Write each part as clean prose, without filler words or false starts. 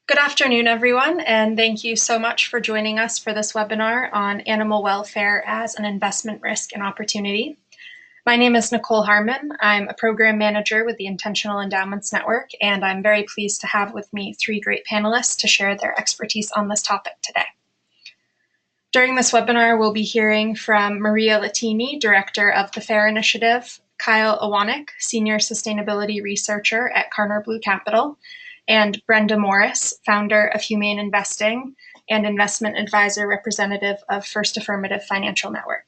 Good afternoon, everyone, and thank you so much for joining us for this webinar on animal welfare as an investment risk and opportunity. My name is Nicole Harmon. I'm a program manager with the Intentional Endowments Network, and I'm very pleased to have with me three great panelists to share their expertise on this topic today. During this webinar, we'll be hearing from Maria Lettini, Director of the FAIRR Initiative, Kiel, Iwanik, Senior Sustainability Researcher at Karner Blue Capital, and Brenda Morris, founder of Humane Investing and investment advisor representative of First Affirmative Financial Network.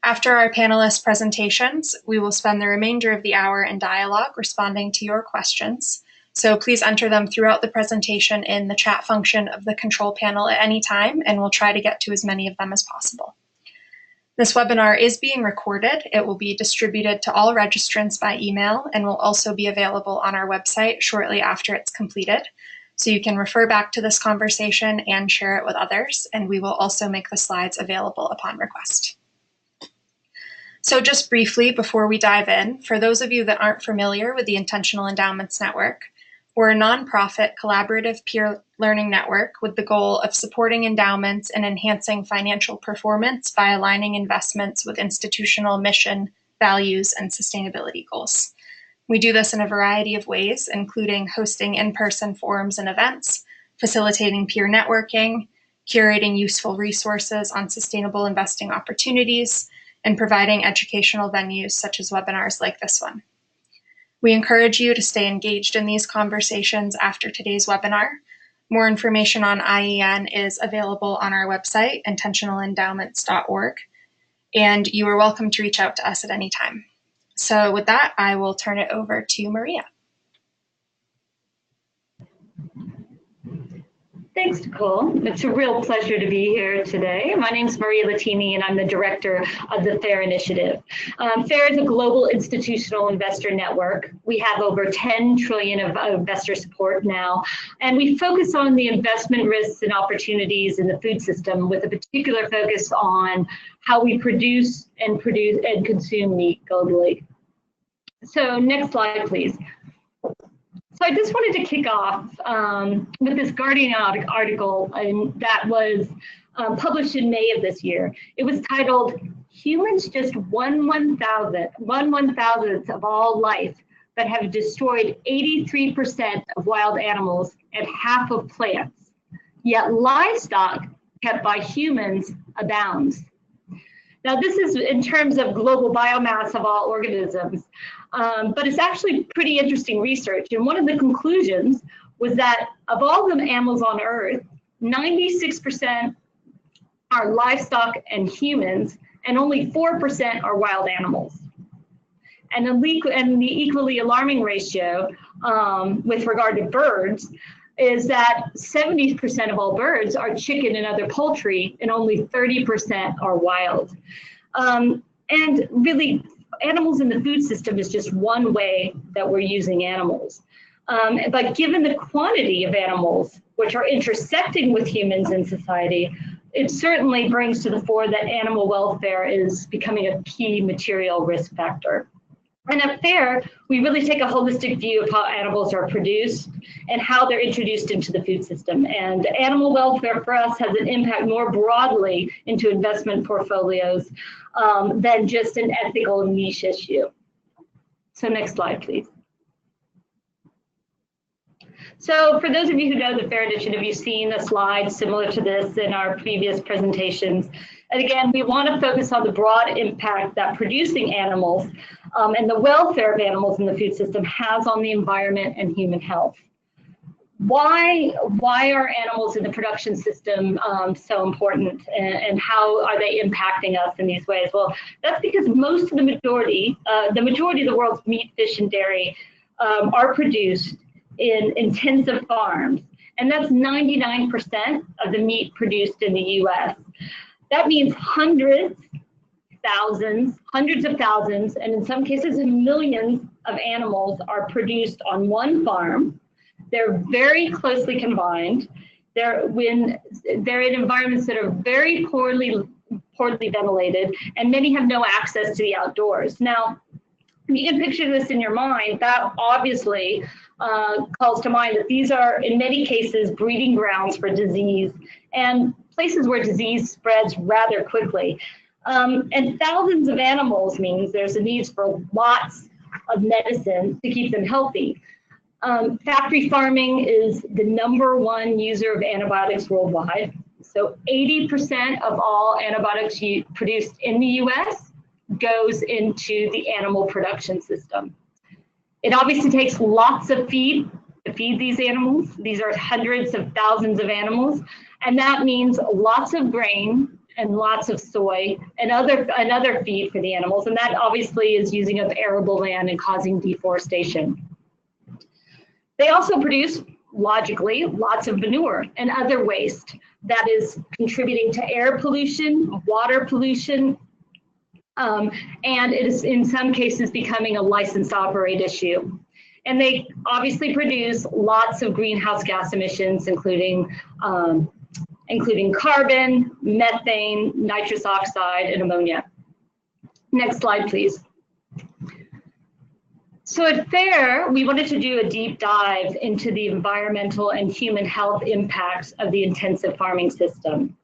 After our panelists' presentations, we will spend the remainder of the hour in dialogue responding to your questions. So please enter them throughout the presentation in the chat function of the control panel at any time, and we'll try to get to as many of them as possible. This webinar is being recorded. It will be distributed to all registrants by email and will also be available on our website shortly after it's completed. So you can refer back to this conversation and share it with others, and we will also make the slides available upon request. So just briefly, before we dive in, for those of you that aren't familiar with the Intentional Endowments Network, we're a nonprofit collaborative peer learning network with the goal of supporting endowments and enhancing financial performance by aligning investments with institutional mission, values, and sustainability goals. We do this in a variety of ways, including hosting in-person forums and events, facilitating peer networking, curating useful resources on sustainable investing opportunities, and providing educational venues such as webinars like this one. We encourage you to stay engaged in these conversations after today's webinar. More information on IEN is available on our website, intentionalendowments.org, and you are welcome to reach out to us at any time. So with that, I will turn it over to Maria. Thanks, Nicole. It's a real pleasure to be here today. My name is Maria Lettini, and I'm the director of the FAIRR Initiative. FAIRR is a global institutional investor network. We have over 10 trillion of investor support now, and we focus on the investment risks and opportunities in the food system with a particular focus on how we produce and consume meat globally. So next slide, please. So I just wanted to kick off with this Guardian article that was published in May of this year. It was titled, "Humans Just 1/1000th of all life, but have destroyed 83% of wild animals and half of plants, yet livestock kept by humans abounds." Now this is in terms of global biomass of all organisms. But it's actually pretty interesting research. And one of the conclusions was that of all the animals on Earth, 96% are livestock and humans, and only 4% are wild animals. And the equally alarming ratio with regard to birds is that 70% of all birds are chicken and other poultry, and only 30% are wild. And really, animals in the food system is just one way that we're using animals. But given the quantity of animals which are intersecting with humans in society, it certainly brings to the fore that animal welfare is becoming a key material risk factor. And at FAIRR, we really take a holistic view of how animals are produced and how they're introduced into the food system. And animal welfare for us has an impact more broadly into investment portfolios than just an ethical niche issue. So next slide, please. So for those of you who know the FAIRR Initiative, you've seen a slide similar to this in our previous presentations. And again, we want to focus on the broad impact that producing animals and the welfare of animals in the food system has on the environment and human health. Why are animals in the production system so important, and how are they impacting us in these ways? Well, that's because most of the majority of the world's meat, fish, and dairy are produced in intensive farms, and that's 99% of the meat produced in the US. That means hundreds of thousands, and in some cases millions of animals are produced on one farm. They're very closely confined. They're in environments that are very poorly ventilated, and many have no access to the outdoors. Now, If you can picture this in your mind, that obviously calls to mind that these are, in many cases, breeding grounds for disease and places where disease spreads rather quickly. And thousands of animals means there's a need for lots of medicine to keep them healthy. Factory farming is the #1 user of antibiotics worldwide. So 80% of all antibiotics produced in the US goes into the animal production system. It obviously takes lots of feed to feed these animals. These are hundreds of thousands of animals, and that means lots of grain and lots of soy and other feed for the animals, and that obviously is using up arable land and causing deforestation. They also produce, logically, lots of manure and other waste that is contributing to air pollution, water pollution, and it is in some cases becoming a license to operate issue. And they obviously produce lots of greenhouse gas emissions, including carbon, methane, nitrous oxide, and ammonia. Next slide, please. So at FAIRR, we wanted to do a deep dive into the environmental and human health impacts of the intensive farming system.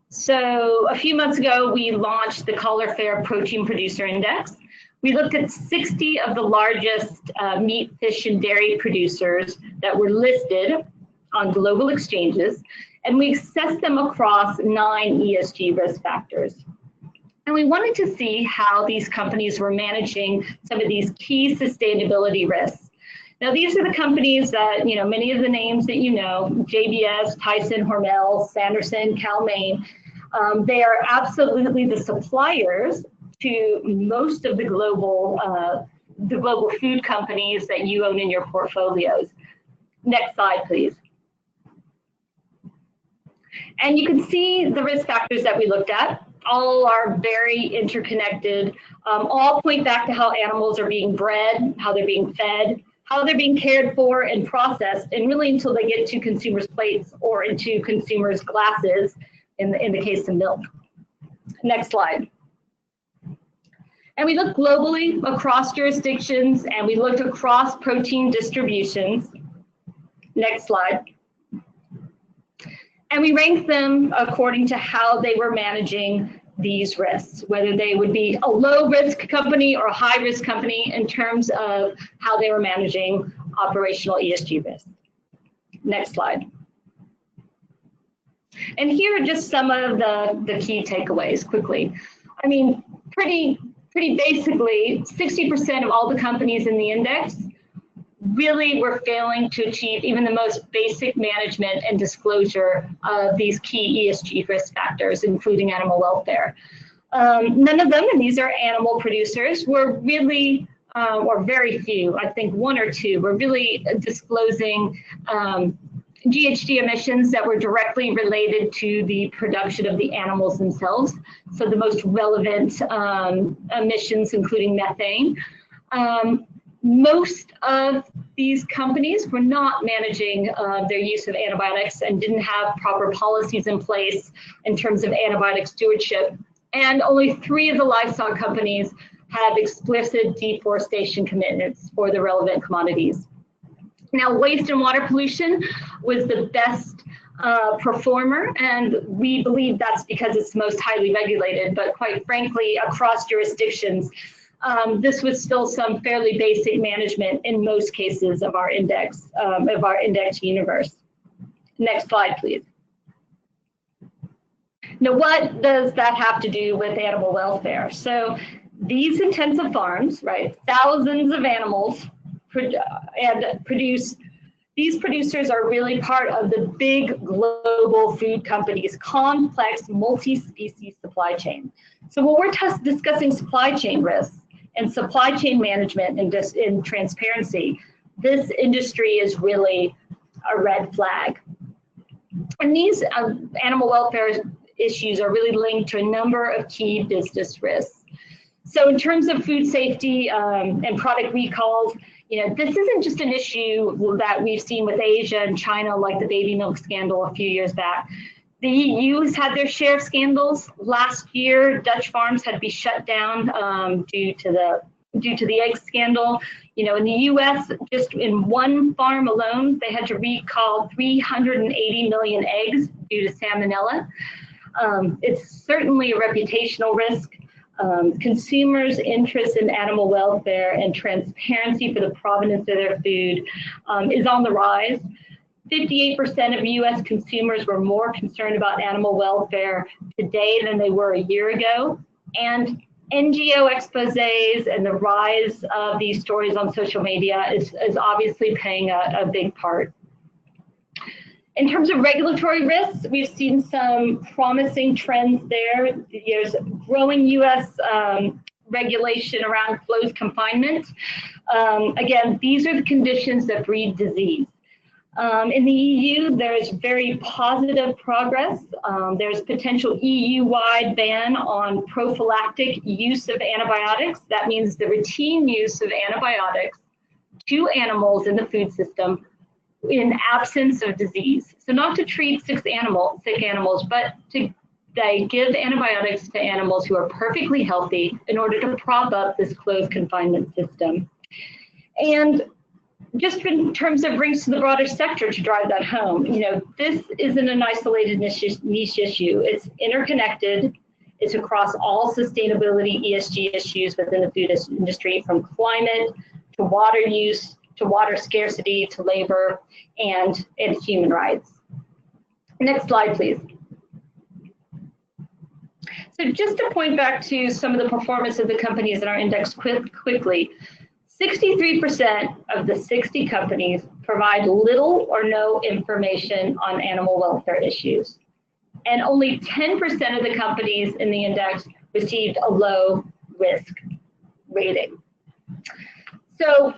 So a few months ago, we launched the FAIRR Protein Producer Index. We looked at 60 of the largest meat, fish, and dairy producers that were listed on global exchanges, and we assessed them across 9 ESG risk factors. And we wanted to see how these companies were managing some of these key sustainability risks. Now, these are the companies that, many of the names that JBS, Tyson, Hormel, Sanderson, Cal-Maine, they are absolutely the suppliers to most of the global food companies that you own in your portfolios. Next slide, please. And you can see the risk factors that we looked at. All are very interconnected, all point back to how animals are being bred, how they're being fed, how they're being cared for and processed, and really until they get to consumers' plates or into consumers' glasses, in the case of milk. Next slide. And we looked globally across jurisdictions, and we looked across protein distributions. Next slide. And we ranked them according to how they were managing these risks, whether they would be a low-risk company or a high-risk company in terms of how they were managing operational ESG risks. Next slide. And here are just some of the key takeaways quickly. I mean, pretty basically, 60% of all the companies in the index really were failing to achieve even the most basic management and disclosure of these key ESG risk factors, including animal welfare. None of them, and these are animal producers, were really, or very few, I think 1 or 2, were really disclosing GHG emissions that were directly related to the production of the animals themselves. So the most relevant emissions, including methane. Most of these companies were not managing their use of antibiotics and didn't have proper policies in place in terms of antibiotic stewardship. And only 3 of the livestock companies have explicit deforestation commitments for the relevant commodities. Now, waste and water pollution was the best performer, and we believe that's because it's the most highly regulated, but quite frankly, across jurisdictions, this was still some fairly basic management in most cases of our index universe. Next slide, please. Now, what does that have to do with animal welfare? So these intensive farms, right, thousands of animals these producers are really part of the big global food companies' complex multi-species supply chain. So when we're discussing supply chain risks and supply chain management and transparency, this industry is really a red flag. And these animal welfare issues are really linked to a number of key business risks. So in terms of food safety and product recalls, this isn't just an issue that we've seen with Asia and China, like the baby milk scandal a few years back. The EU has had their share of scandals. Last year, Dutch farms had to be shut down due to the due to the egg scandal. You know, in the US, just in one farm alone, they had to recall 380 million eggs due to salmonella. It's certainly a reputational risk. Consumers' interest in animal welfare and transparency for the provenance of their food is on the rise. 58% of US consumers were more concerned about animal welfare today than they were a year ago. And NGO exposés and the rise of these stories on social media is obviously playing a big part. In terms of regulatory risks, we've seen some promising trends there. There's growing US regulation around closed confinement. Again, these are the conditions that breed disease. In the EU, there's very positive progress. There's potential EU-wide ban on prophylactic use of antibiotics. That means the routine use of antibiotics to animals in the food system in absence of disease. So not to treat sick animals, but to give antibiotics to animals who are perfectly healthy in order to prop up this closed confinement system. And just in terms of brings to the broader sector to drive that home, you know, this isn't an isolated niche issue. It's interconnected. It's across all sustainability ESG issues within the food industry, from climate to water use, to water scarcity, to labor, and human rights. Next slide, please. So just to point back to some of the performance of the companies in our index quickly, 63% of the 60 companies provide little or no information on animal welfare issues. And only 10% of the companies in the index received a low risk rating. So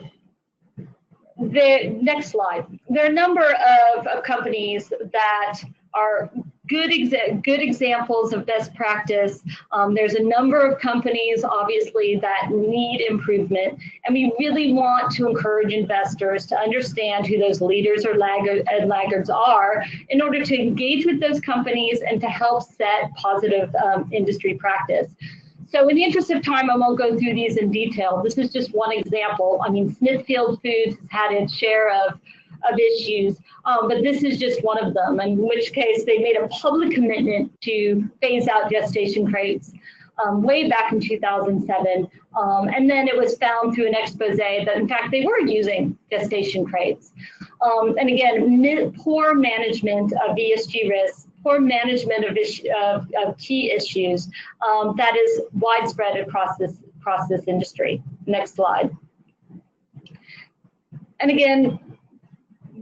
the next slide. There are a number of companies that are good examples of best practice. There's a number of companies, obviously, that need improvement, and we really want to encourage investors to understand who those leaders or laggards are in order to engage with those companies and to help set positive industry practice. So in the interest of time, I won't go through these in detail. This is just one example. I mean, Smithfield Foods has had its share of issues, but this is just one of them, in which case they made a public commitment to phase out gestation crates way back in 2007. And then it was found through an expose that, in fact, they were using gestation crates. And again, poor management of ESG risks, poor management of key issues that is widespread across this industry. Next slide. And again,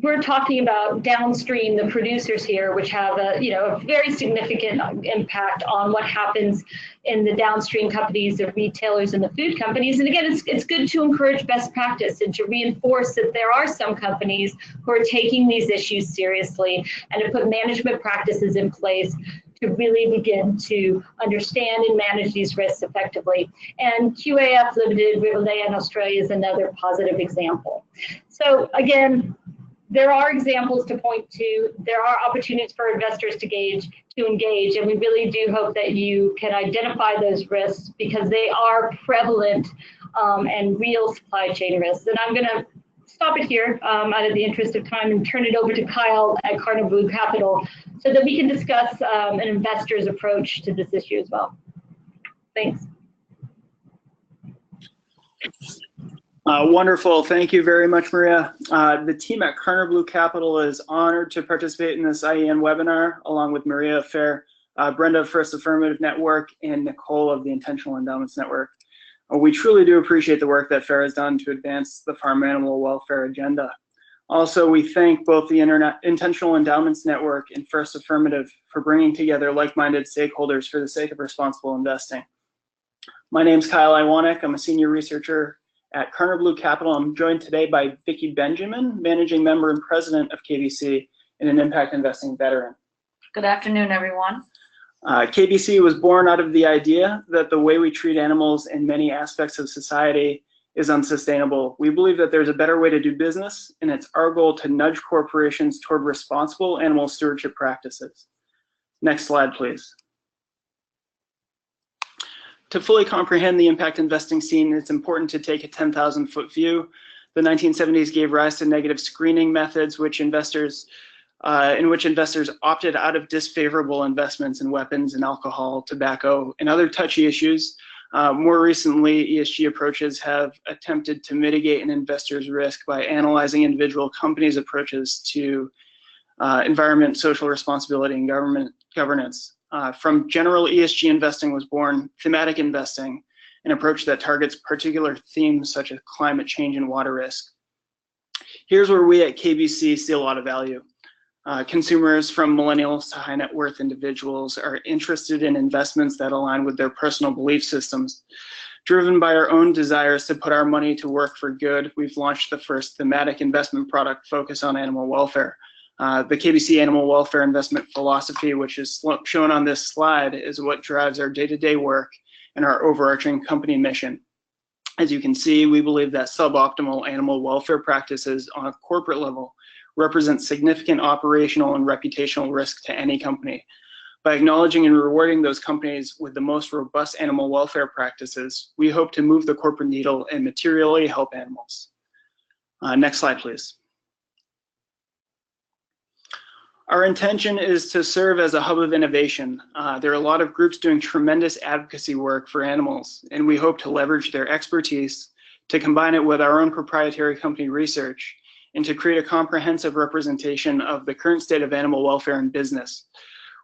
we're talking about downstream, the producers here, which have a very significant impact on what happens in the downstream companies, the retailers, and the food companies. And again, it's good to encourage best practice and to reinforce that there are some companies who are taking these issues seriously and to put management practices in place to really begin to understand and manage these risks effectively. And QAF Limited, Riverdale in Australia is another positive example. So again, there are examples to point to. There are opportunities for investors to engage, and we really do hope that you can identify those risks because they are prevalent and real supply chain risks. And I'm going to stop it here out of the interest of time and turn it over to Kyle at Karner Blue Capital so that we can discuss an investor's approach to this issue as well. Thanks. Wonderful. Thank you very much, Maria. The team at Karner Blue Capital is honored to participate in this IEN webinar, along with Maria of FAIRR, Brenda of First Affirmative Network, and Nicole of the Intentional Endowments Network. We truly do appreciate the work that FAIRR has done to advance the farm animal welfare agenda. Also, we thank both the Intentional Endowments Network and First Affirmative for bringing together like-minded stakeholders for the sake of responsible investing. My name's Kyle Iwanik. I'm a senior researcher at Karner Blue Capital. I'm joined today by Vicki Benjamin, managing member and president of KBC and an impact investing veteran. Good afternoon, everyone. KBC was born out of the idea that the way we treat animals in many aspects of society is unsustainable. We believe that there's a better way to do business, and it's our goal to nudge corporations toward responsible animal stewardship practices. Next slide, please. To fully comprehend the impact investing scene, it's important to take a 10,000-foot view. The 1970s gave rise to negative screening methods, in which investors opted out of disfavorable investments in weapons and alcohol, tobacco, and other touchy issues. More recently, ESG approaches have attempted to mitigate an investor's risk by analyzing individual companies' approaches to environment, social responsibility, and governance. From general ESG investing was born thematic investing, an approach that targets particular themes such as climate change and water risk. Here's where we at KBC see a lot of value. Consumers from millennials to high net worth individuals are interested in investments that align with their personal belief systems. Driven by our own desires to put our money to work for good, we've launched the first thematic investment product focused on animal welfare. The KBC Animal Welfare Investment Philosophy, which is shown on this slide, is what drives our day-to-day work and our overarching company mission. As you can see, we believe that suboptimal animal welfare practices on a corporate level represent significant operational and reputational risk to any company. By acknowledging and rewarding those companies with the most robust animal welfare practices, we hope to move the corporate needle and materially help animals. Next slide, please. Our intention is to serve as a hub of innovation. There are a lot of groups doing tremendous advocacy work for animals, and we hope to leverage their expertise to combine it with our own proprietary company research and to create a comprehensive representation of the current state of animal welfare in business.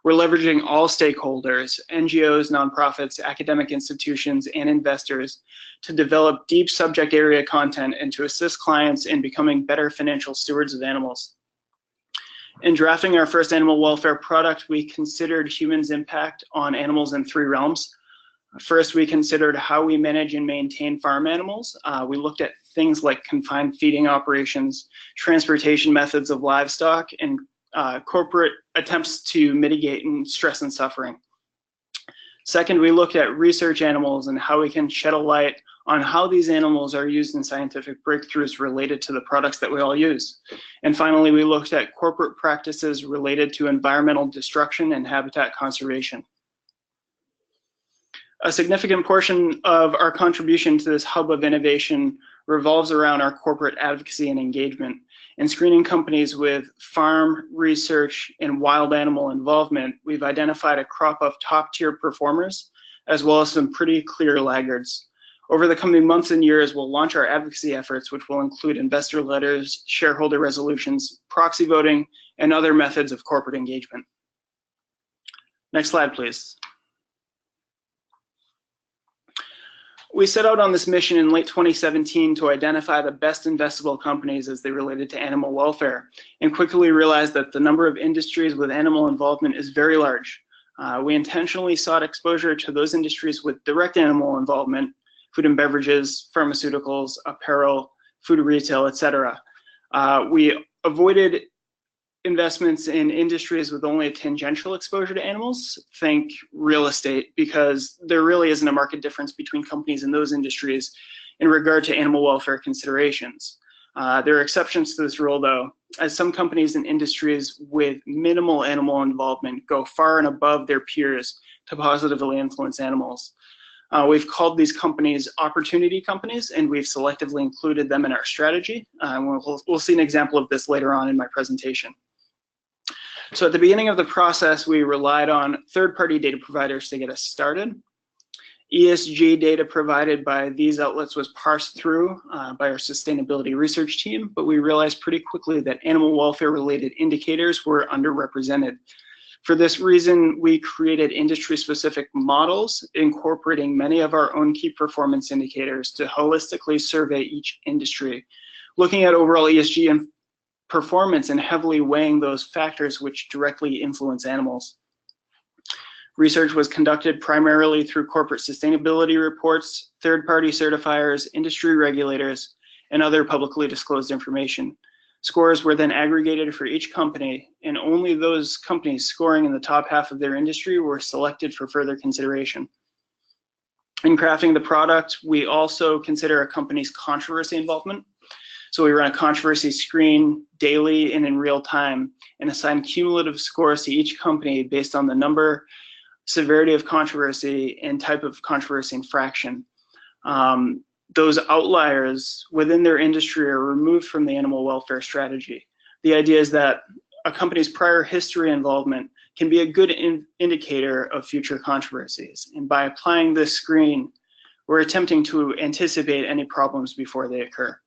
We're leveraging all stakeholders, NGOs, nonprofits, academic institutions, and investors to develop deep subject area content and to assist clients in becoming better financial stewards of animals. In drafting our first animal welfare product, we considered humans' impact on animals in 3 realms. First, we considered how we manage and maintain farm animals. We looked at things like confined feeding operations, transportation methods of livestock, and corporate attempts to mitigate stress and suffering. Second, we looked at research animals and how we can shed a light on how these animals are used in scientific breakthroughs related to the products that we all use. And finally, we looked at corporate practices related to environmental destruction and habitat conservation. A significant portion of our contribution to this hub of innovation revolves around our corporate advocacy and engagement. In screening companies with farm, research, and wild animal involvement, we've identified a crop of top-tier performers, as well as some pretty clear laggards. Over the coming months and years, we'll launch our advocacy efforts, which will include investor letters, shareholder resolutions, proxy voting, and other methods of corporate engagement. Next slide, please. We set out on this mission in late 2017 to identify the best investable companies as they related to animal welfare, and quickly realized that the number of industries with animal involvement is very large. We intentionally sought exposure to those industries with direct animal involvement: food and beverages, pharmaceuticals, apparel, food retail, etc. We avoided investments in industries with only a tangential exposure to animals, think real estate, because there really isn't a market difference between companies in those industries in regard to animal welfare considerations. There are exceptions to this rule, though, as some companies in industries with minimal animal involvement go far and above their peers to positively influence animals. We've called these companies opportunity companies, and we've selectively included them in our strategy. We'll see an example of this later on in my presentation. So at the beginning of the process, we relied on third-party data providers to get us started. ESG data provided by these outlets was parsed through by our sustainability research team, but we realized pretty quickly that animal welfare-related indicators were underrepresented. For this reason, we created industry-specific models incorporating many of our own key performance indicators to holistically survey each industry, looking at overall ESG and performance and heavily weighing those factors which directly influence animals. Research was conducted primarily through corporate sustainability reports, third-party certifiers, industry regulators, and other publicly disclosed information. Scores were then aggregated for each company, and only those companies scoring in the top half of their industry were selected for further consideration. In crafting the product, we also consider a company's controversy involvement. So we run a controversy screen daily and in real time and assign cumulative scores to each company based on the number severity of controversy, and type of controversy and fraction. Those outliers within their industry are removed from the animal welfare strategy. The idea is that a company's prior history involvement can be a good indicator of future controversies. And by applying this screen, we're attempting to anticipate any problems before they occur.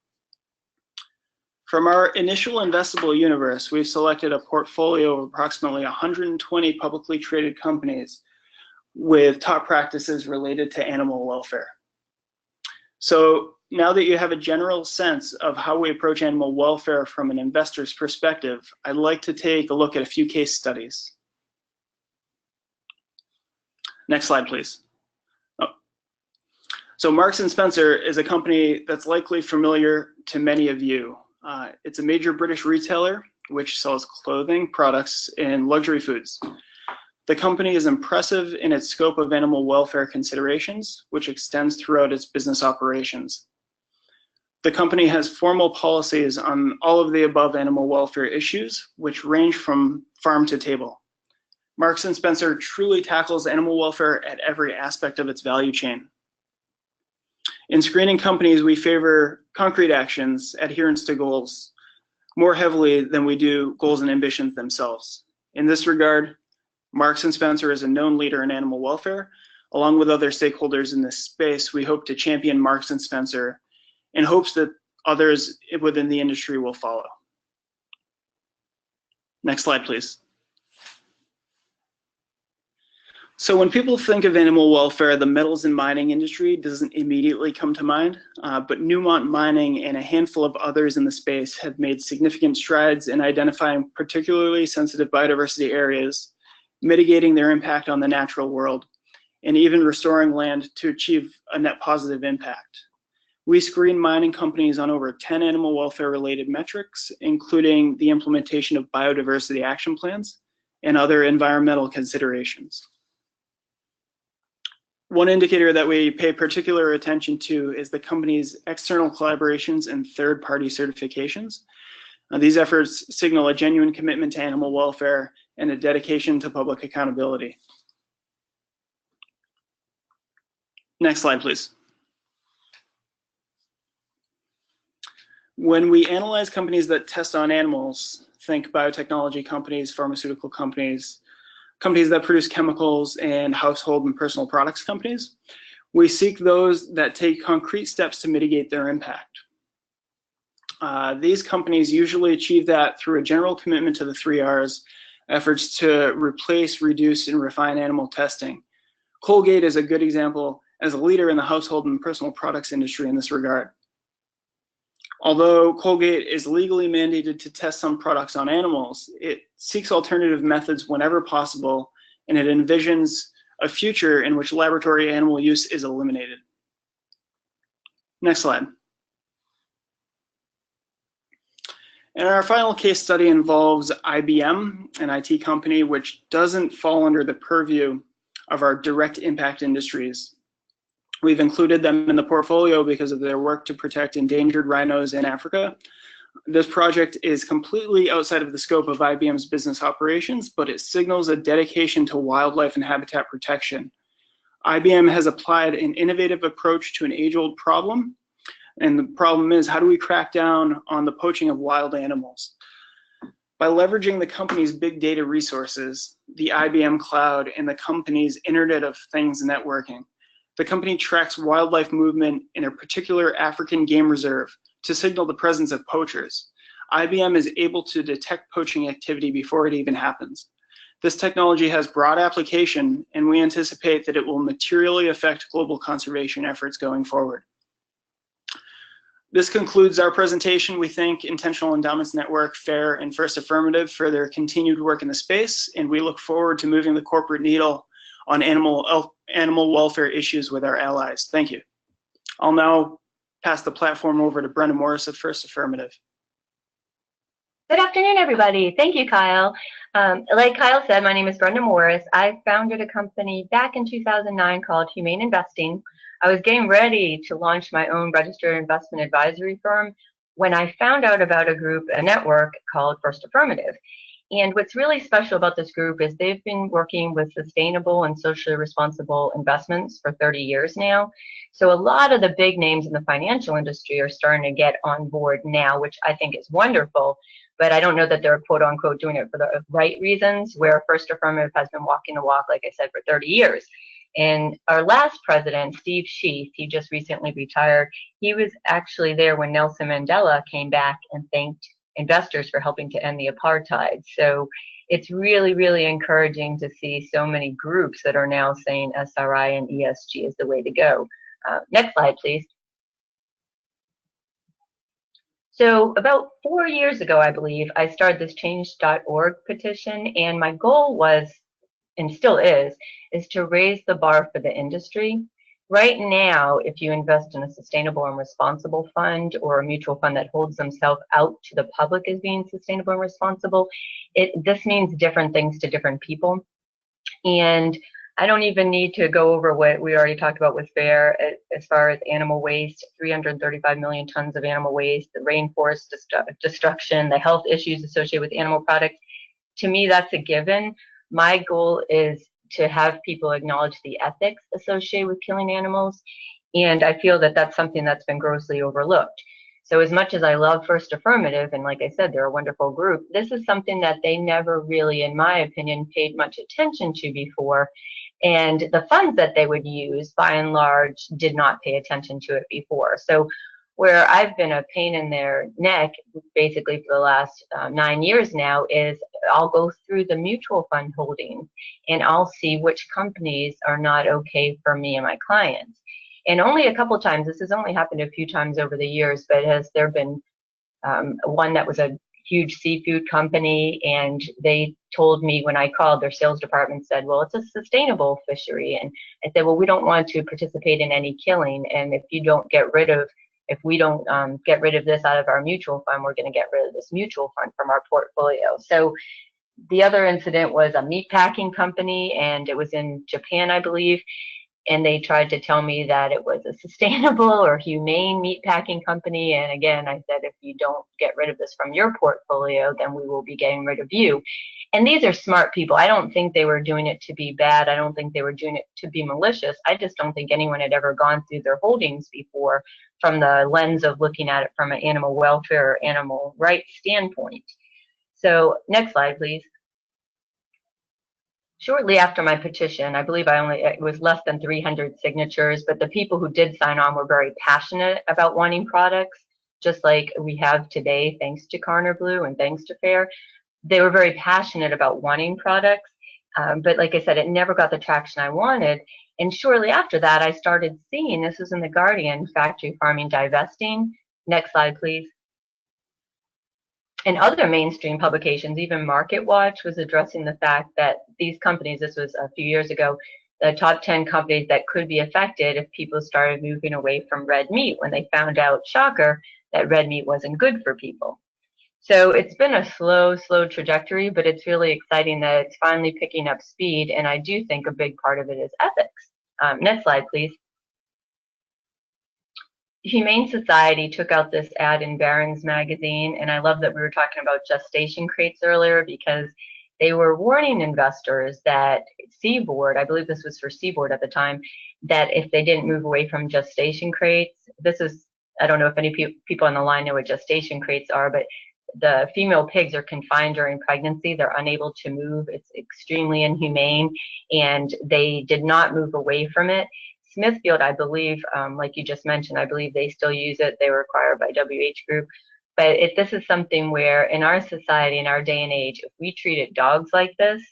From our initial investable universe, we've selected a portfolio of approximately 120 publicly traded companies with top practices related to animal welfare. So now that you have a general sense of how we approach animal welfare from an investor's perspective, I'd like to take a look at a few case studies. Next slide, please. So Marks & Spencer is a company that's likely familiar to many of you. It's a major British retailer which sells clothing, products, and luxury foods. The company is impressive in its scope of animal welfare considerations, which extends throughout its business operations. The company has formal policies on all of the above animal welfare issues, which range from farm to table. Marks & Spencer truly tackles animal welfare at every aspect of its value chain. In screening companies, we favor concrete actions, adherence to goals, more heavily than we do goals and ambitions themselves. In this regard, Marks & Spencer is a known leader in animal welfare. Along with other stakeholders in this space, we hope to champion Marks & Spencer in hopes that others within the industry will follow. Next slide, please. So when people think of animal welfare, the metals and mining industry doesn't immediately come to mind, but Newmont Mining and a handful of others in the space have made significant strides in identifying particularly sensitive biodiversity areas, mitigating their impact on the natural world, and even restoring land to achieve a net positive impact. We screen mining companies on over 10 animal welfare related metrics, including the implementation of biodiversity action plans and other environmental considerations. One indicator that we pay particular attention to is the company's external collaborations and third-party certifications. These efforts signal a genuine commitment to animal welfare and a dedication to public accountability. Next slide, please. When we analyze companies that test on animals, think biotechnology companies, pharmaceutical companies, companies that produce chemicals, and household and personal products companies, we seek those that take concrete steps to mitigate their impact. These companies usually achieve that through a general commitment to the 3 R's, efforts to replace, reduce, and refine animal testing. Colgate is a good example as a leader in the household and personal products industry in this regard. Although Colgate is legally mandated to test some products on animals, it seeks alternative methods whenever possible, and it envisions a future in which laboratory animal use is eliminated. Next slide. And our final case study involves IBM, an IT company which doesn't fall under the purview of our direct impact industries. We've included them in the portfolio because of their work to protect endangered rhinos in Africa. This project is completely outside of the scope of IBM's business operations, but it signals a dedication to wildlife and habitat protection. IBM has applied an innovative approach to an age-old problem, and the problem is, how do we crack down on the poaching of wild animals? By leveraging the company's big data resources, the IBM cloud, and the company's Internet of Things networking, the company tracks wildlife movement in a particular African game reserve to signal the presence of poachers. IBM is able to detect poaching activity before it even happens. This technology has broad application, and we anticipate that it will materially affect global conservation efforts going forward. This concludes our presentation. We thank Intentional Endowments Network, FAIRR, and First Affirmative for their continued work in the space, and we look forward to moving the corporate needle on animal welfare issues with our allies. Thank you. I'll now pass the platform over to Brenda Morris of First Affirmative. Good afternoon, everybody. Thank you, Kyle. Like Kyle said, my name is Brenda Morris. I founded a company back in 2009 called Humane Investing. I was getting ready to launch my own registered investment advisory firm when I found out about a group, a network called First Affirmative. And what's really special about this group is they've been working with sustainable and socially responsible investments for 30 years now. So a lot of the big names in the financial industry are starting to get on board now, which I think is wonderful. But I don't know that they're quote unquote doing it for the right reasons, where First Affirmative has been walking the walk, like I said, for 30 years. And our last president, Steve Sheath, he just recently retired. He was actually there when Nelson Mandela came back and thanked investors for helping to end the apartheid. So it's really, really encouraging to see so many groups that are now saying SRI and ESG is the way to go. Next slide, please. So about 4 years ago, I believe, I started this change.org petition, and my goal was, and still is to raise the bar for the industry. Right now, if you invest in a sustainable and responsible fund or a mutual fund that holds themselves out to the public as being sustainable and responsible, this means different things to different people. And I don't even need to go over what we already talked about with FAIRR as far as animal waste, 335 million tons of animal waste, the rainforest destruction, the health issues associated with animal products. To me, that's a given. My goal is to have people acknowledge the ethics associated with killing animals, and I feel that that's something that's been grossly overlooked. So as much as I love First Affirmative, and like I said, they're a wonderful group, this is something that they never really, in my opinion, paid much attention to before. And the funds that they would use, by and large, did not pay attention to it before. So where I've been a pain in their neck, basically for the last 9 years now, is I'll go through the mutual fund holdings and I'll see which companies are not okay for me and my clients. And only a couple times, this has only happened a few times over the years, but has there been one that was a huge seafood company, and they told me when I called, their sales department said, well, it's a sustainable fishery. And I said, well, we don't want to participate in any killing. And if we don't get rid of this out of our mutual fund, we're going to get rid of this mutual fund from our portfolio. So the other incident was a meat packing company, and it was in Japan, I believe. And they tried to tell me that it was a sustainable or humane meat packing company. And again, I said, if you don't get rid of this from your portfolio, then we will be getting rid of you. And these are smart people. I don't think they were doing it to be bad. I don't think they were doing it to be malicious. I just don't think anyone had ever gone through their holdings before from the lens of looking at it from an animal welfare or animal rights standpoint. So next slide, please. Shortly after my petition, I believe it was less than 300 signatures, but the people who did sign on were very passionate about wanting products, just like we have today, thanks to Karner Blue and thanks to FAIRR. They were very passionate about wanting products, but like I said, it never got the traction I wanted. And shortly after that, I started seeing, this was in The Guardian, factory farming divesting. Next slide, please. And other mainstream publications, even Market Watch, was addressing the fact that these companies, this was a few years ago, the top 10 companies that could be affected if people started moving away from red meat when they found out, shocker, that red meat wasn't good for people. So it's been a slow trajectory, but it's really exciting that it's finally picking up speed, and I do think a big part of it is ethics. Next slide, please. Humane Society took out this ad in Barron's magazine, and I love that we were talking about gestation crates earlier, because they were warning investors that Seaboard, I believe this was for Seaboard at the time, that if they didn't move away from gestation crates, this is, I don't know if any people on the line know what gestation crates are, but the female pigs are confined during pregnancy. They're unable to move. It's extremely inhumane, and they did not move away from it. Smithfield, I believe, like you just mentioned, I believe they still use it. They were acquired by WH Group. But this is something where in our society, in our day and age, if we treated dogs like this,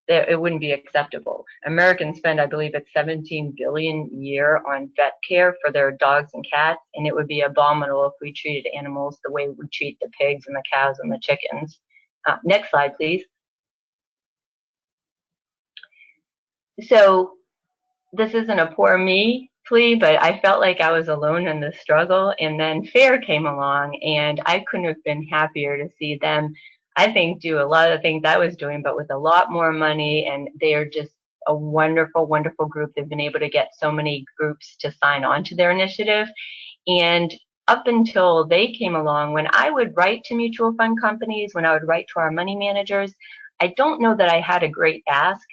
it wouldn't be acceptable. Americans spend, I believe it's $17 billion a year on vet care for their dogs and cats, and it would be abominable if we treated animals the way we treat the pigs and the cows and the chickens. Next slide, please. So this isn't a poor me plea, but I felt like I was alone in the struggle, and then FAIRR came along, and I couldn't have been happier to see them, I think, do a lot of the things I was doing, but with a lot more money, and they are just a wonderful, wonderful group. They've been able to get so many groups to sign on to their initiative, and up until they came along, when I would write to mutual fund companies, when I would write to our money managers, I don't know that I had a great ask.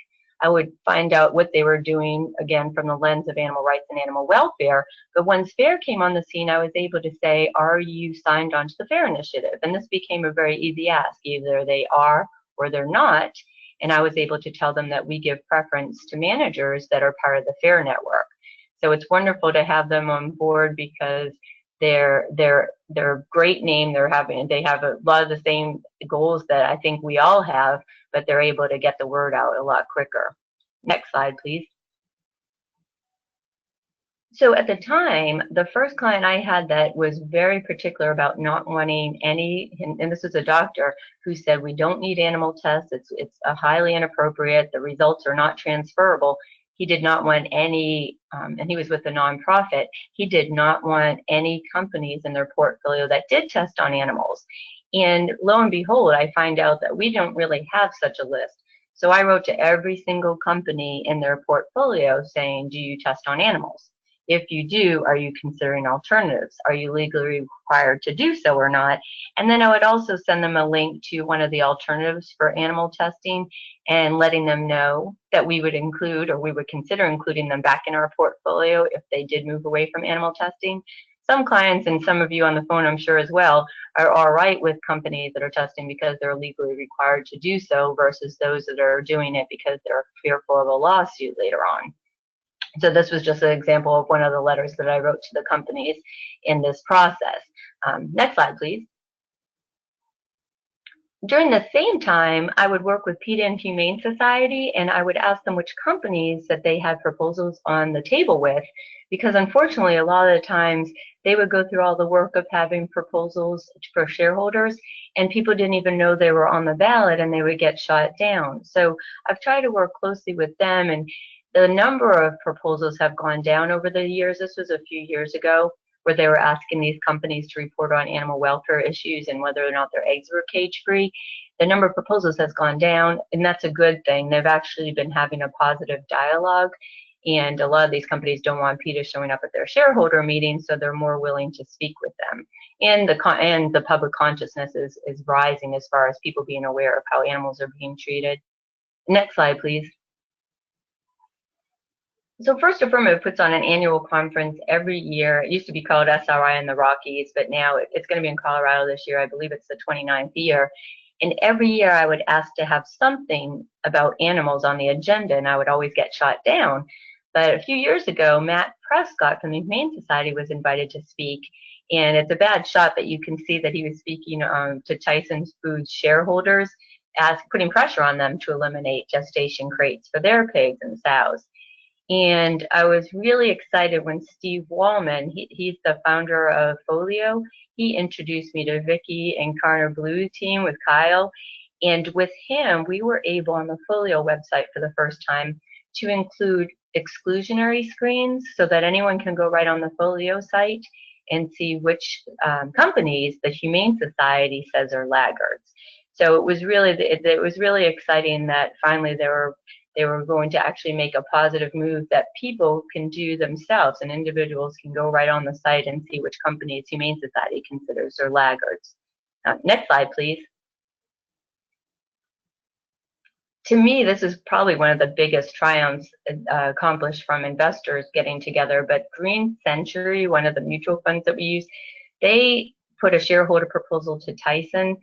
I would find out what they were doing, again, from the lens of animal rights and animal welfare. But once FAIRR came on the scene, I was able to say, are you signed on to the FAIRR initiative? And this became a very easy ask. Either they are or they're not. And I was able to tell them that we give preference to managers that are part of the FAIRR network. So it's wonderful to have them on board because they're a great name. They have a lot of the same goals that I think we all have, but they're able to get the word out a lot quicker. Next slide, please. So at the time, the first client I had that was very particular about not wanting any, and this was a doctor who said, we don't need animal tests. It's a highly inappropriate. The results are not transferable. He did not want any, and he was with a nonprofit, he did not want any companies in their portfolio that did test on animals. And lo and behold, I find out that we don't really have such a list. So I wrote to every single company in their portfolio saying, do you test on animals? If you do, are you considering alternatives? Are you legally required to do so or not? And then I would also send them a link to one of the alternatives for animal testing and letting them know that we would include, or we would consider including them back in our portfolio if they did move away from animal testing. Some clients, and some of you on the phone I'm sure as well, are all right with companies that are testing because they're legally required to do so versus those that are doing it because they're fearful of a lawsuit later on. So this was just an example of one of the letters that I wrote to the companies in this process. Next slide, please. During the same time, I would work with PETA and Humane Society, and I would ask them which companies that they had proposals on the table with, because unfortunately, a lot of the times, they would go through all the work of having proposals for shareholders, and people didn't even know they were on the ballot, and they would get shot down. So I've tried to work closely with them, and the number of proposals have gone down over the years. This was a few years ago, where they were asking these companies to report on animal welfare issues and whether or not their eggs were cage-free. The number of proposals has gone down, and that's a good thing. They've actually been having a positive dialogue, and a lot of these companies don't want PETA showing up at their shareholder meetings, so they're more willing to speak with them. And the public consciousness is rising as far as people being aware of how animals are being treated. Next slide, please. So First Affirmative puts on an annual conference every year. It used to be called SRI in the Rockies, but now it's going to be in Colorado this year. I believe it's the 29th year. And every year I would ask to have something about animals on the agenda, and I would always get shot down. But a few years ago, Matt Prescott from the Humane Society was invited to speak. And it's a bad shot, but you can see that he was speaking to Tyson Foods shareholders, putting pressure on them to eliminate gestation crates for their pigs and sows. And I was really excited when Steve Wallman, he's the founder of Folio, he introduced me to Vicky and Karner Blue team with Kyle. And with him, we were able on the Folio website for the first time to include exclusionary screens so that anyone can go right on the Folio site and see which companies the Humane Society says are laggards. So it was really exciting that finally they were going to actually make a positive move that people can do themselves, and individuals can go right on the site and see which companies Humane Society considers are laggards. Next slide, please. To me, this is probably one of the biggest triumphs accomplished from investors getting together, but Green Century, one of the mutual funds that we use, they put a shareholder proposal to Tyson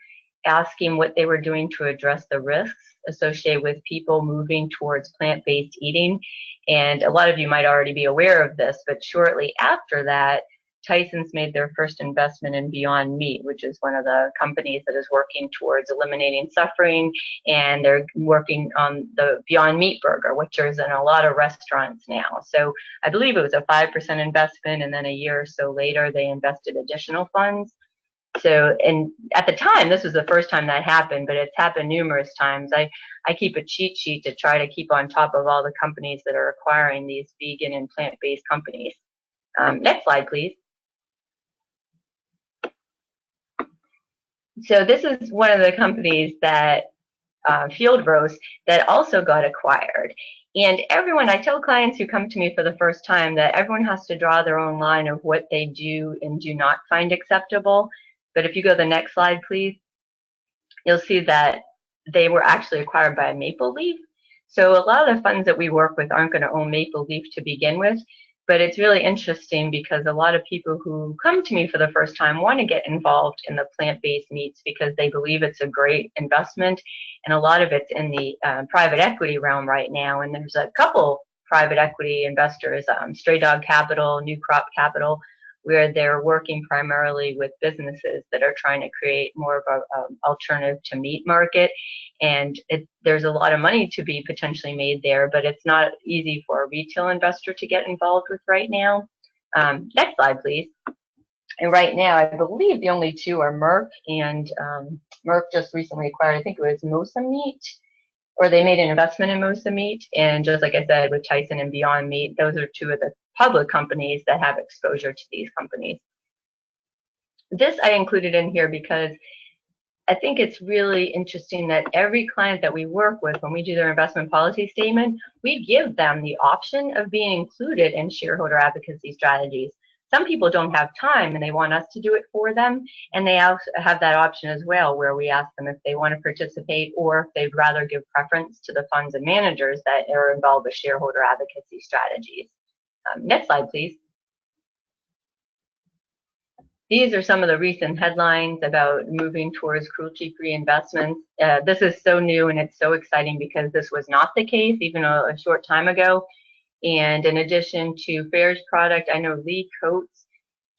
asking what they were doing to address the risks associated with people moving towards plant-based eating. And a lot of you might already be aware of this, but shortly after that, Tyson's made their first investment in Beyond Meat, which is one of the companies that is working towards eliminating suffering, and they're working on the Beyond Meat burger, which is in a lot of restaurants now. So I believe it was a 5% investment, and then a year or so later, they invested additional funds. So, and at the time, this was the first time that happened, but it's happened numerous times. I keep a cheat sheet to try to keep on top of all the companies that are acquiring these vegan and plant-based companies. Next slide, please. So this is one of the companies that field roast that also got acquired. And everyone, I tell clients who come to me for the first time that everyone has to draw their own line of what they do and do not find acceptable. But if you go to the next slide, please, you'll see that they were actually acquired by Maple Leaf. So a lot of the funds that we work with aren't going to own Maple Leaf to begin with, but it's really interesting because a lot of people who come to me for the first time want to get involved in the plant-based meats because they believe it's a great investment, and a lot of it's in the private equity realm right now, and there's a couple private equity investors, Stray Dog Capital, New Crop Capital, where they're working primarily with businesses that are trying to create more of an alternative to meat market. And there's a lot of money to be potentially made there, but it's not easy for a retail investor to get involved with right now. Next slide, please. And right now, I believe the only two are Merck, and Merck just recently acquired, I think it was Mosa Meat, or they made an investment in Mosa Meat. And just like I said, with Tyson and Beyond Meat, those are two of the public companies that have exposure to these companies. This I included in here because I think it's really interesting that every client that we work with, when we do their investment policy statement, we give them the option of being included in shareholder advocacy strategies. Some people don't have time and they want us to do it for them, and they also have that option as well, where we ask them if they want to participate or if they'd rather give preference to the funds and managers that are involved with shareholder advocacy strategies. Next slide, please. These are some of the recent headlines about moving towards cruelty-free investments. This is so new and it's so exciting because this was not the case even a short time ago. And in addition to FAIRR's product, I know Lee Coates,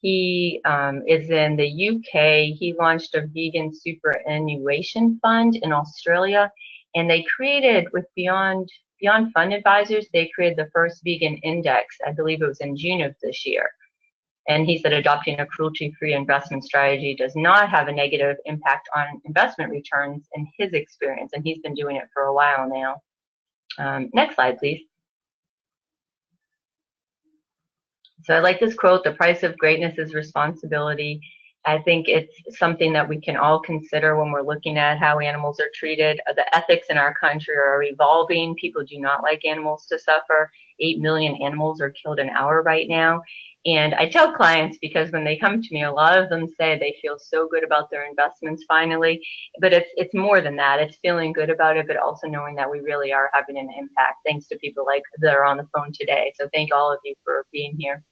he is in the UK. He launched a vegan superannuation fund in Australia, and they created with Beyond Fund Advisors, they created the first vegan index. I believe it was in June of this year. And he said adopting a cruelty-free investment strategy does not have a negative impact on investment returns in his experience, and he's been doing it for a while now. Next slide, please. So I like this quote, "The price of greatness is responsibility." I think it's something that we can all consider when we're looking at how animals are treated. The ethics in our country are evolving. People do not like animals to suffer. 8 million animals are killed an hour right now. And I tell clients, because when they come to me, a lot of them say they feel so good about their investments finally, but it's more than that. It's feeling good about it, but also knowing that we really are having an impact thanks to people like that are on the phone today. So thank all of you for being here.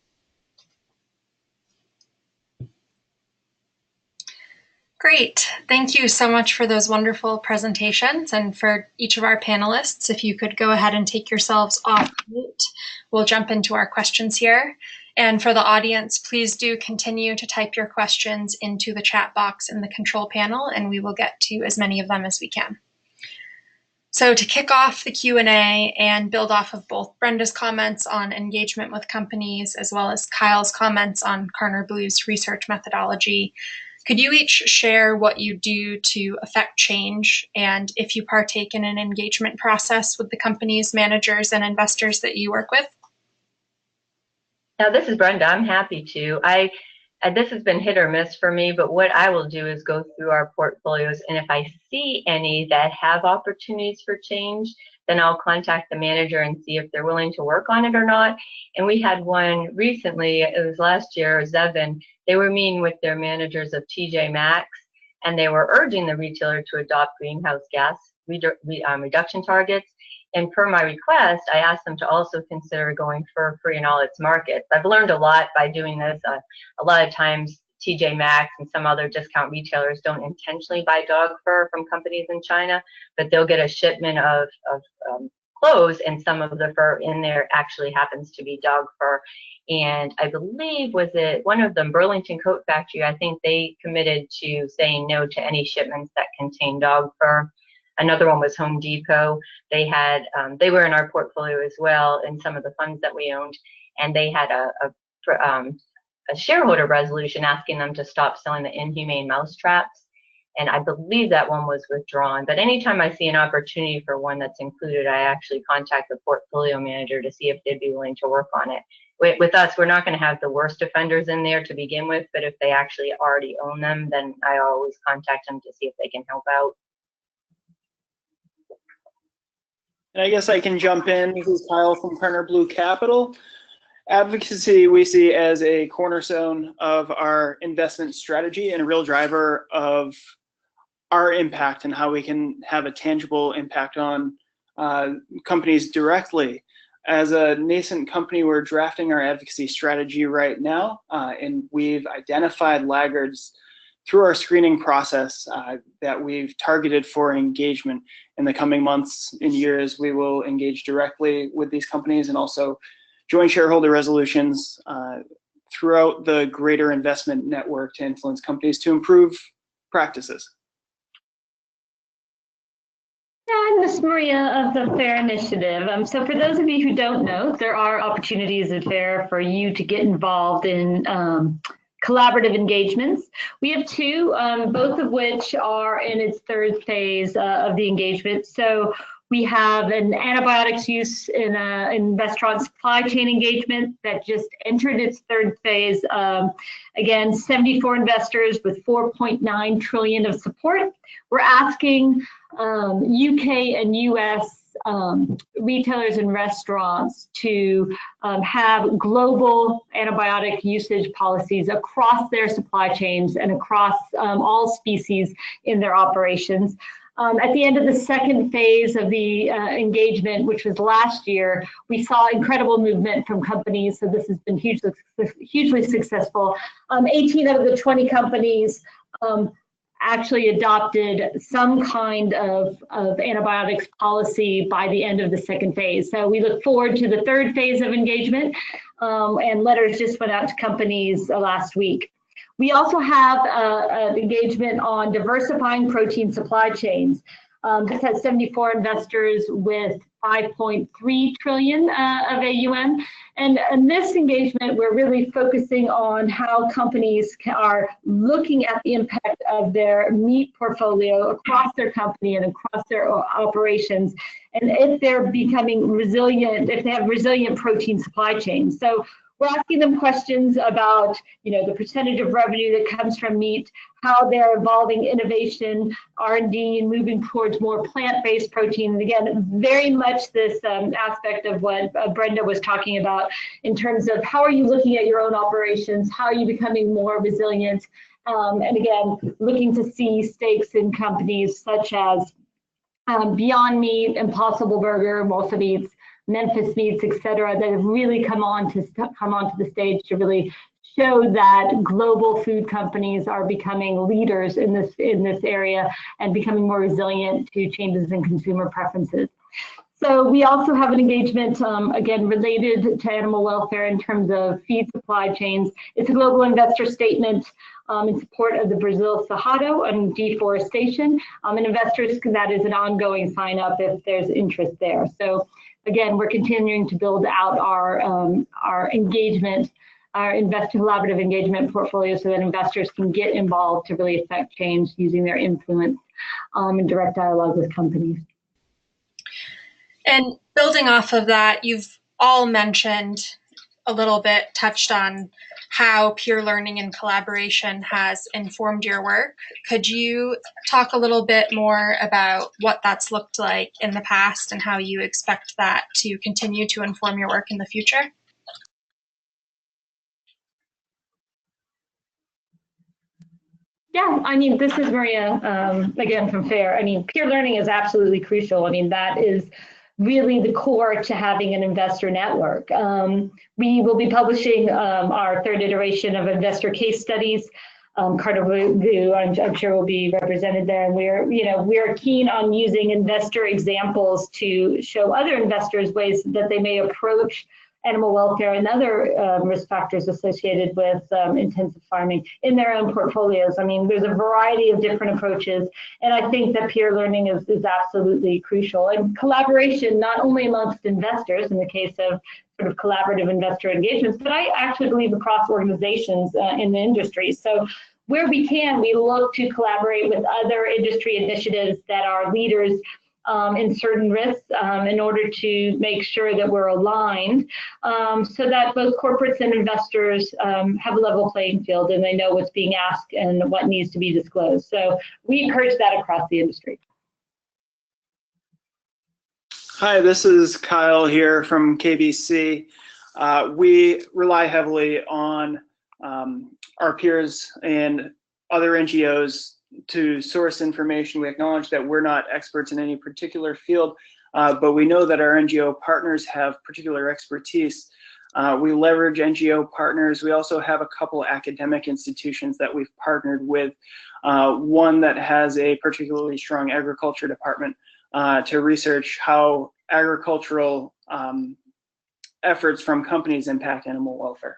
Great. Thank you so much for those wonderful presentations, and for each of our panelists. If you could go ahead and take yourselves off mute, we'll jump into our questions here. And for the audience, please do continue to type your questions into the chat box in the control panel, and we will get to as many of them as we can. So to kick off the Q&A and build off of both Brenda's comments on engagement with companies as well as Kyle's comments on Karner Blue's research methodology, could you each share what you do to affect change, and if you partake in an engagement process with the companies, managers, and investors that you work with? Now, this is Brenda. I'm happy to. This has been hit or miss for me, but what I will do is go through our portfolios, and if I see any that have opportunities for change, then I'll contact the manager and see if they're willing to work on it or not. And we had one recently, it was last year, Zevin. They were meeting with their managers of TJ Maxx, and they were urging the retailer to adopt greenhouse gas reduction targets. And per my request, I asked them to also consider going fur-free in all its markets. I've learned a lot by doing this. A lot of times, TJ Maxx and some other discount retailers don't intentionally buy dog fur from companies in China, but they'll get a shipment of clothes, and some of the fur in there actually happens to be dog fur. And I believe, was it one of them, Burlington Coat Factory, I think they committed to saying no to any shipments that contain dog fur. Another one was Home Depot. They had, they were in our portfolio as well in some of the funds that we owned, and they had a shareholder resolution asking them to stop selling the inhumane mouse traps. And I believe that one was withdrawn. But anytime I see an opportunity for one that's included, I actually contact the portfolio manager to see if they'd be willing to work on it. With us, we're not going to have the worst offenders in there to begin with, but if they actually already own them, then I always contact them to see if they can help out. And I guess I can jump in. This is Kyle from Karner Blue Capital. Advocacy we see as a cornerstone of our investment strategy and a real driver of our impact and how we can have a tangible impact on companies directly. As a nascent company, we're drafting our advocacy strategy right now, and we've identified laggards through our screening process that we've targeted for engagement. In the coming months and years, we will engage directly with these companies and also joint shareholder resolutions throughout the greater investment network to influence companies to improve practices. I'm Miss Maria of the FAIRR Initiative. So for those of you who don't know, there are opportunities at FAIRR for you to get involved in collaborative engagements. We have two, both of which are in its third phase of the engagement. So we have an antibiotics use in restaurant supply chain engagement that just entered its third phase. Again, 74 investors with 4.9 trillion of support. We're asking UK and US retailers and restaurants to have global antibiotic usage policies across their supply chains and across all species in their operations. At the end of the second phase of the engagement, which was last year, we saw incredible movement from companies. So this has been hugely successful. 18 out of the 20 companies actually adopted some kind of antibiotics policy by the end of the second phase. So we look forward to the third phase of engagement, and letters just went out to companies last week. We also have an engagement on diversifying protein supply chains. This has 74 investors with 5.3 trillion of AUM. And in this engagement, we're really focusing on how companies are looking at the impact of their meat portfolio across their company and across their operations, and if they're becoming resilient, if they have resilient protein supply chains. So we're asking them questions about, the percentage of revenue that comes from meat, how they're evolving innovation, R&D, and moving towards more plant-based protein. And again, very much this aspect of what Brenda was talking about in terms of how are you looking at your own operations, how are you becoming more resilient, and again, looking to see stakes in companies such as Beyond Meat, Impossible Burger, Molson Meats, Memphis Meats, et cetera, that have really come onto the stage to really show that global food companies are becoming leaders in this area and becoming more resilient to changes in consumer preferences. So we also have an engagement, again, related to animal welfare in terms of feed supply chains. It's a global investor statement in support of the Brazil Cerrado and deforestation. And investors, that is an ongoing sign up if there's interest there. So again, we're continuing to build out our engagement, our collaborative engagement portfolio so that investors can get involved to really affect change using their influence in direct dialogue with companies. And building off of that, you've all mentioned a little bit, touched on how peer learning and collaboration has informed your work. Could you talk a little bit more about what that's looked like in the past and how you expect that to continue to inform your work in the future? Yeah, this is Maria, again, from FAIRR. Peer learning is absolutely crucial. that is really the core to having an investor network. We will be publishing our third iteration of investor case studies. Karner Blue, I'm sure, will be represented there. And we're keen on using investor examples to show other investors ways that they may approach animal welfare and other risk factors associated with intensive farming in their own portfolios. There's a variety of different approaches, and I think that peer learning is absolutely crucial. And collaboration, not only amongst investors in the case of sort of collaborative investor engagements, but I actually believe across organizations in the industry. So where we can, we look to collaborate with other industry initiatives that are leaders in certain risks in order to make sure that we're aligned so that both corporates and investors have a level playing field and they know what's being asked and what needs to be disclosed. So we encourage that across the industry. Hi, this is Kyle here from KBC. We rely heavily on our peers and other NGOs to source information. We acknowledge that we're not experts in any particular field, but we know that our NGO partners have particular expertise. We leverage NGO partners. We also have a couple academic institutions that we've partnered with, one that has a particularly strong agriculture department to research how agricultural efforts from companies impact animal welfare.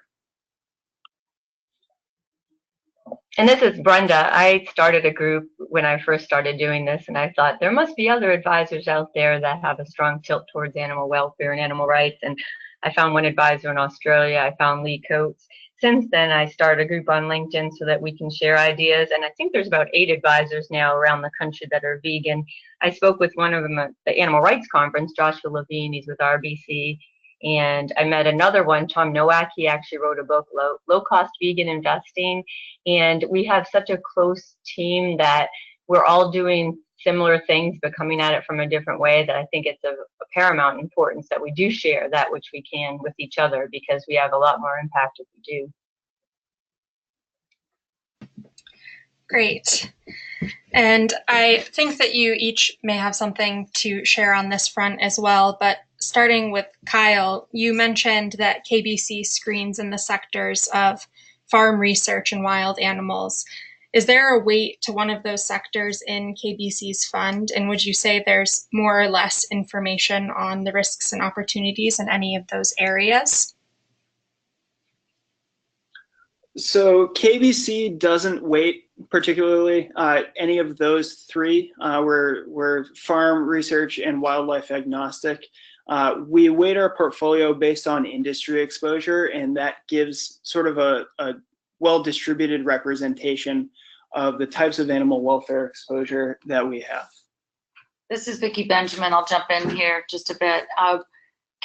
And this is Brenda. I started a group when I first started doing this, and I thought there must be other advisors out there that have a strong tilt towards animal welfare and animal rights. And I found one advisor in Australia. I found Lee Coates. Since then, I started a group on LinkedIn so that we can share ideas. And I think there's about 8 advisors now around the country that are vegan. I spoke with one of them at the Animal Rights Conference, Joshua Levine. He's with RBC. And I met another one, Tom Nowak. He actually wrote a book, Low Cost Vegan Investing. And we have such a close team that we're all doing similar things, but coming at it from a different way, that I think it's of paramount importance that we do share that which we can with each other, because we have a lot more impact if we do. Great. And I think that you each may have something to share on this front as well, but starting with Kyle, you mentioned that KBC screens in the sectors of farm research and wild animals. Is there a weight to one of those sectors in KBC's fund? And would you say there's more or less information on the risks and opportunities in any of those areas? So KBC doesn't weight particularly any of those three. We're farm research and wildlife agnostic. We weight our portfolio based on industry exposure, and that gives sort of a well-distributed representation of the types of animal welfare exposure that we have. This is Vicki Benjamin. I'll jump in here just a bit.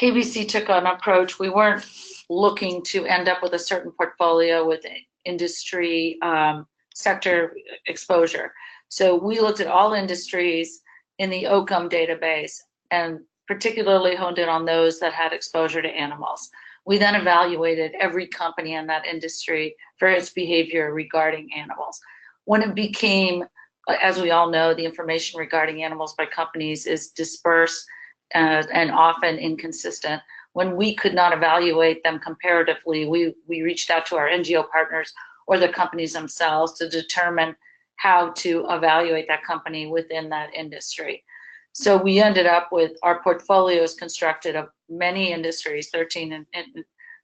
KBC took an approach. We weren't looking to end up with a certain portfolio with industry sector exposure. So we looked at all industries in the OCUM database and particularly honed in on those that had exposure to animals. We then evaluated every company in that industry for its behavior regarding animals. When it became, as we all know, the information regarding animals by companies is dispersed and often inconsistent. When we could not evaluate them comparatively, we reached out to our NGO partners or the companies themselves to determine how to evaluate that company within that industry. So we ended up with our portfolios constructed of many industries, 13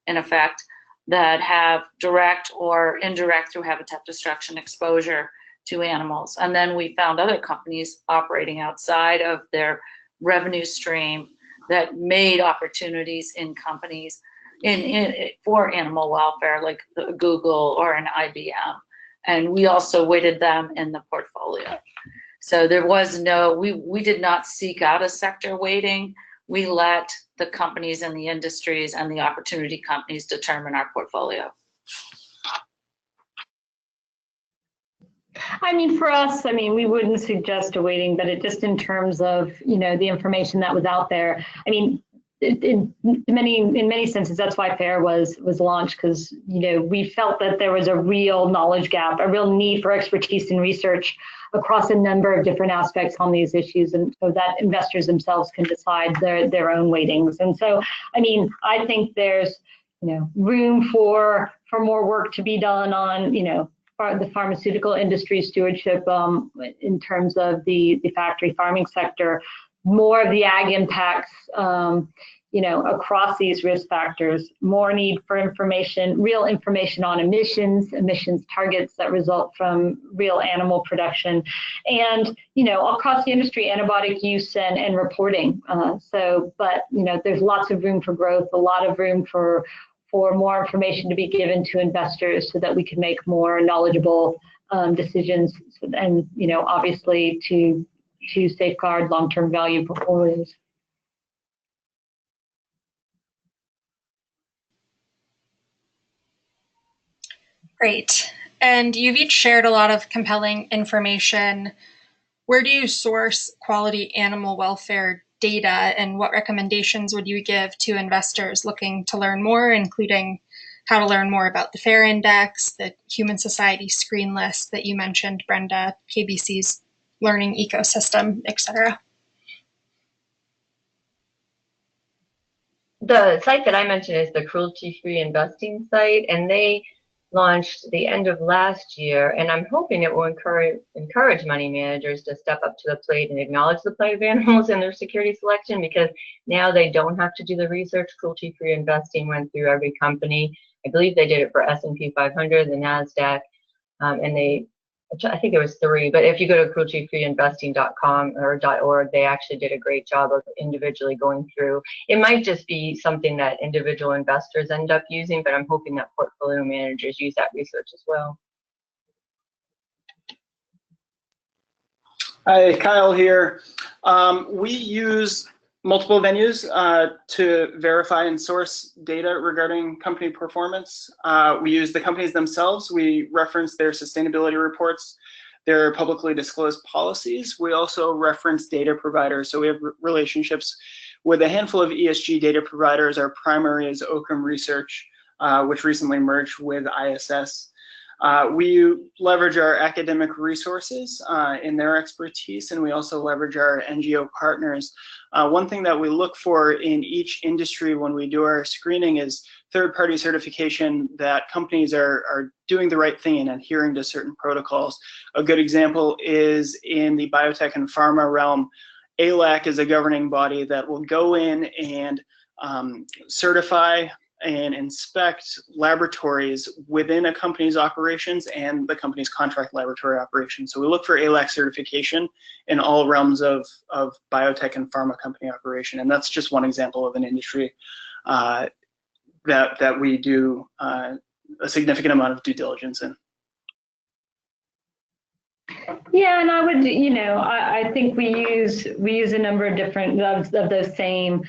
in effect, that have direct or indirect through habitat destruction exposure to animals. And then we found other companies operating outside of their revenue stream that made opportunities in companies for animal welfare, like Google or an IBM. And we also weighted them in the portfolio. So there was no, we did not seek out a sector weighting. We let the companies and the industries and the opportunity companies determine our portfolio. I mean, for us, I mean, we wouldn't suggest a weighting, but it just in terms of, you know, the information that was out there. I mean, in many senses, that's why FAIRR was launched, because, you know, we felt that there was a real knowledge gap, a real need for expertise and research across a number of different aspects on these issues, and so that investors themselves can decide their own weightings. And so, I mean, I think there's, you know, room for more work to be done on, you know, the pharmaceutical industry stewardship in terms of the factory farming sector, more of the ag impacts, you know, across these risk factors, more need for information, real information on emissions targets that result from real animal production, and, you know, across the industry, antibiotic use and reporting. But, you know, there's lots of room for growth, a lot of room for more information to be given to investors so that we can make more knowledgeable decisions, and, you know, obviously to safeguard long-term value portfolios. Great. And you've each shared a lot of compelling information. Where do you source quality animal welfare data, and what recommendations would you give to investors looking to learn more, including how to learn more about the FAIRR Index, the Human Society Screen List that you mentioned, Brenda, KBC's learning ecosystem, etc.? The site that I mentioned is the Cruelty-Free Investing site, and they launched the end of last year, and I'm hoping it will encourage money managers to step up to the plate and acknowledge the plight of animals in their security selection, because now they don't have to do the research. Cruelty-Free Investing went through every company. I believe they did it for S&P 500, the NASDAQ, and I think it was 3, but if you go to crueltyfreeinvesting.com or .org, they actually did a great job of individually going through. It might just be something that individual investors end up using, but I'm hoping that portfolio managers use that research as well. Hi, Kyle here. We use multiple venues to verify and source data regarding company performance. We use the companies themselves. We reference their sustainability reports, their publicly disclosed policies. We also reference data providers. So we have relationships with a handful of ESG data providers. Our primary is Occam Research, which recently merged with ISS. We leverage our academic resources in their expertise, and we also leverage our NGO partners. One thing that we look for in each industry when we do our screening is third-party certification that companies are doing the right thing and adhering to certain protocols. A good example is in the biotech and pharma realm. ALAC is a governing body that will go in and certify and inspect laboratories within a company's operations and the company's contract laboratory operations. So we look for ALAC certification in all realms of biotech and pharma company operation. And that's just one example of an industry that we do a significant amount of due diligence in. Yeah, and I would, I think we use a number of different of those same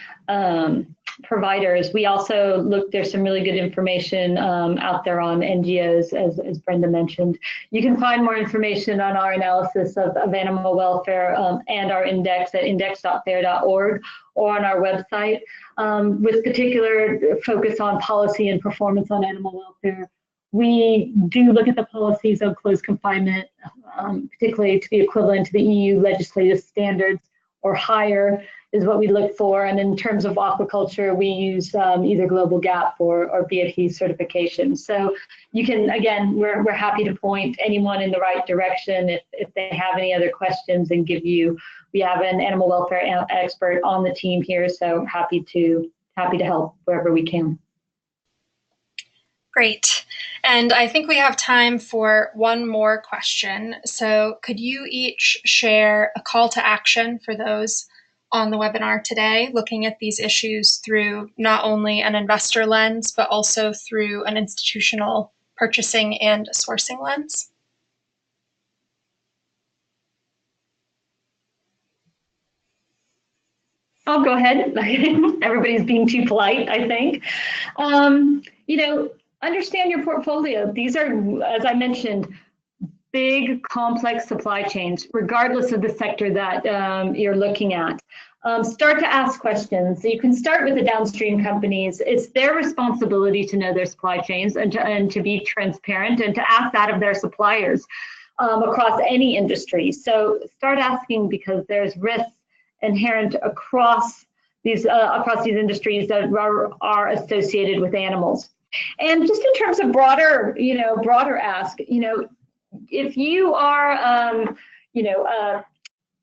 providers. We also look, there's some really good information out there on NGOs, as Brenda mentioned. You can find more information on our analysis of animal welfare and our index at index.fairr.org or on our website, with particular focus on policy and performance on animal welfare. We do look at the policies of closed confinement, particularly to be equivalent to the EU legislative standards or higher is what we look for. And in terms of aquaculture, we use either Global GAP or BFE certification. So you can, again, we're happy to point anyone in the right direction if they have any other questions and give you, we have an animal welfare expert on the team here, so happy to help wherever we can. Great. And I think we have time for one more question. So could you each share a call to action for those on the webinar today, looking at these issues through not only an investor lens, but also through an institutional purchasing and sourcing lens? I'll go ahead. Everybody's being too polite, I think. Understand your portfolio. These are, as I mentioned, big, complex supply chains, regardless of the sector that you're looking at. Start to ask questions. So you can start with the downstream companies. It's their responsibility to know their supply chains and to be transparent and to ask that of their suppliers across any industry. So start asking, because there's risks inherent across these industries that are associated with animals. And just in terms of broader ask, if you are,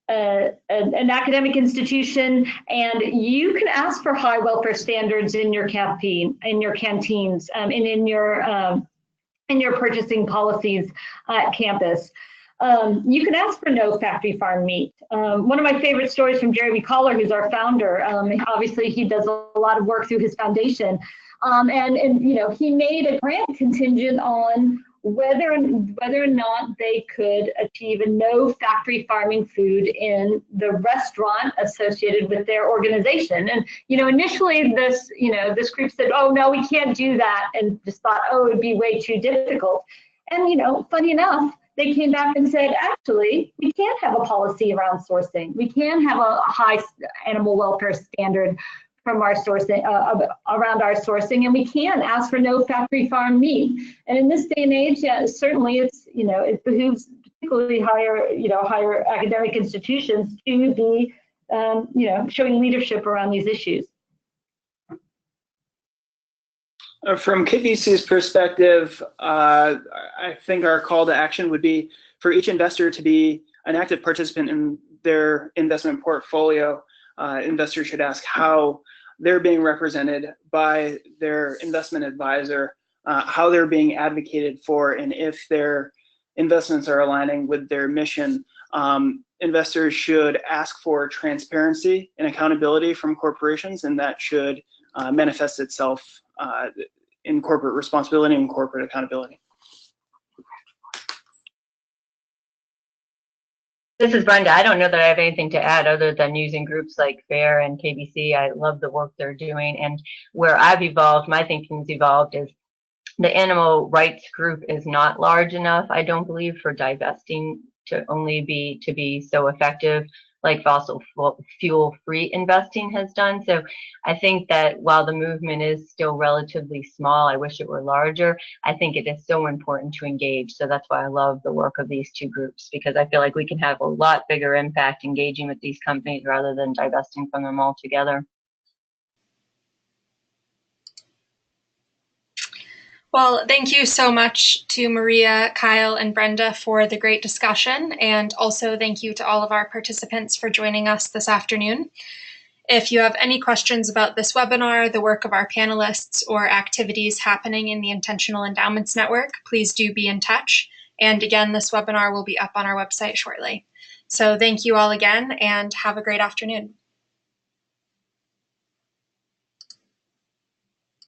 an academic institution and you can ask for high welfare standards in your canteens, and in your purchasing policies at campus. You can ask for no factory farm meat. One of my favorite stories from Jeremy Collar, who's our founder, obviously he does a lot of work through his foundation. And he made a grant contingent on whether or not they could achieve a no factory farming food in the restaurant associated with their organization. And initially this group said, oh no, we can't do that, and just thought, oh, it would be way too difficult. And funny enough, they came back and said, actually, we can have a policy around sourcing. We can have a high animal welfare standard from our sourcing, around our sourcing, and we can ask for no factory farm meat. And in this day and age, yeah, certainly it's, it behooves particularly higher academic institutions to be, showing leadership around these issues. From KBC's perspective, I think our call to action would be for each investor to be an active participant in their investment portfolio. Investors should ask how they're being represented by their investment advisor, how they're being advocated for, and if their investments are aligning with their mission. Investors should ask for transparency and accountability from corporations, and that should manifest itself in corporate responsibility and corporate accountability. This is Brenda. I don't know that I have anything to add other than using groups like FAIRR and KBC. I love the work they're doing, and where I've evolved, my thinking's evolved, is the animal rights group is not large enough, I don't believe, for divesting to be so effective like fossil fuel free investing has done. So I think that while the movement is still relatively small, I wish it were larger. I think it is so important to engage. So that's why I love the work of these two groups, because I feel like we can have a lot bigger impact engaging with these companies rather than divesting from them altogether. Well, thank you so much to Maria, Kyle, and Brenda for the great discussion, and also thank you to all of our participants for joining us this afternoon. If you have any questions about this webinar, the work of our panelists, or activities happening in the Intentional Endowments Network, please do be in touch. And again, this webinar will be up on our website shortly. So thank you all again, and have a great afternoon.